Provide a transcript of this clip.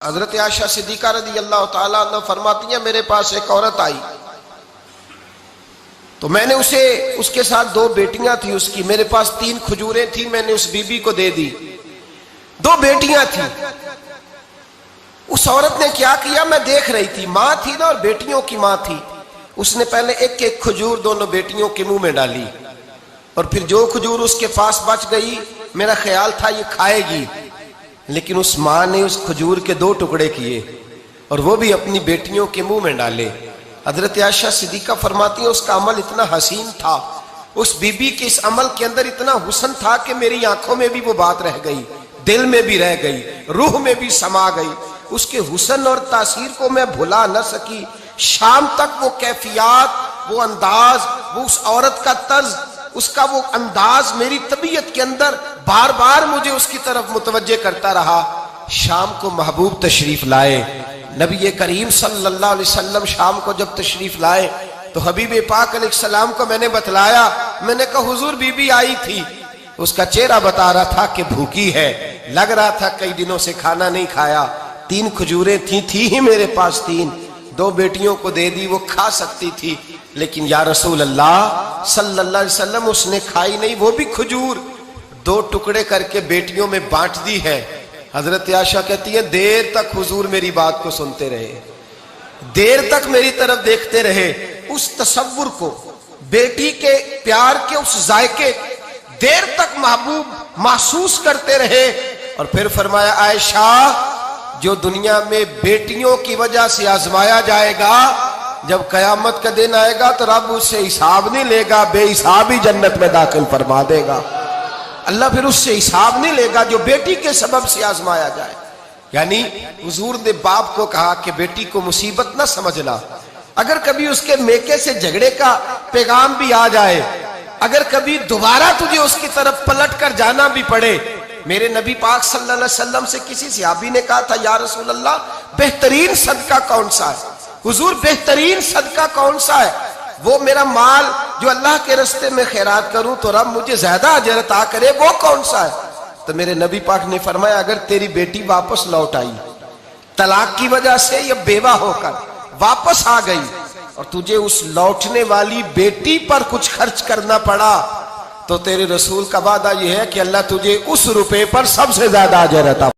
हजरत Ayesha Siddiqa रज़ी अल्लाह ताला अन्हा फरमाती हैं, मेरे पास एक औरत आई तो मैंने उसके साथ दो बेटियां थी उसकी, मेरे पास 3 खजूरें थी, मैंने उस बीबी को दे दी। 2 बेटियां थी। उस औरत ने क्या किया, मैं देख रही थी, माँ थी ना और बेटियों की माँ थी। उसने पहले एक एक खजूर दोनों बेटियों के मुंह में डाली और फिर जो खजूर उसके पास बच गई, मेरा ख्याल था ये खाएगी, लेकिन उस माँ ने उस खजूर के 2 टुकड़े किए और वो भी अपनी बेटियों के मुंह में डाले। हजरत आयशा सिद्दीका फरमाती है, उसका अमल इतना हसीन था, उस बीबी के इस अमल के अंदर इतना हुस्न था कि मेरी आंखों में भी वो बात रह गई, दिल में भी रह गई, रूह में भी समा गई। उसके हुस्न और तासीर को मैं भुला न सकी। शाम तक वो कैफियत, वो अंदाज, वो उस औरत का तर्ज, उसका वो अंदाज मेरी तबीयत के अंदर बार बार मुझे उसकी तरफ मुतवज्जे करता रहा। शाम को महबूब तशरीफ लाए, नबी करीम सल्लल्लाहु अलैहि वसल्लम शाम को जब तशरीफ लाए तो हबीब पाक अलैहिस्सलाम को मैंने बतलाया। मैंने कहा हुजूर बीबी आई थी, उसका चेहरा बता रहा था कि भूखी है, लग रहा था कई दिनों से खाना नहीं खाया। 3 खजूरें थी ही मेरे पास 3, 2 बेटियों को दे दी, वो खा सकती थी, लेकिन या रसूल अल्लाह सल्लल्लाहु अलैहि वसल्लम उसने खाई नहीं, वो भी खजूर 2 टुकड़े करके बेटियों में बांट दी है। हजरत आयशा कहती है, देर तक हुजूर मेरी बात को सुनते रहे, देर तक मेरी तरफ देखते रहे, उस तसव्वुर को, बेटी के प्यार के उस जायके देर तक महबूब महसूस करते रहे। और फिर फरमाया, आयशा जो दुनिया में बेटियों की वजह से आजमाया जाएगा, जब कयामत का दिन आएगा तो रब उससे हिसाब नहीं लेगा, बेहिसाब ही जन्नत में दाखिल फरमा देगा। अल्लाह फिर उससे हिसाब नहीं लेगा जो बेटी के सबब से आजमाया जाए। यानी हुजूर ने बाप को कहा कि बेटी को मुसीबत ना समझना, अगर कभी उसके मेके से झगड़े का पैगाम भी आ जाए, अगर कभी दोबारा तुझे उसकी तरफ पलट कर जाना भी पड़े। मेरे नबी पाक सल्लल्लाहु अलैहि वसल्लम से किसी सहाबी ने कहा था, या रसूल अल्लाह बेहतरीन सदका कौन सा है? हुजूर बेहतरीन सदका कौन सा है? वो मेरा माल जो अल्लाह के रास्ते में खैरात करूं तो रब मुझे ज्यादा अजर अता करे, वो कौन सा है? तो मेरे नबी पाक ने फरमाया, अगर तेरी बेटी वापस लौट आई, तलाक की वजह से या बेवा होकर वापस आ गई और तुझे उस लौटने वाली बेटी पर कुछ खर्च करना पड़ा, तो तेरे रसूल का वादा यह है कि अल्लाह तुझे उस रुपए पर सबसे ज्यादा अजर अता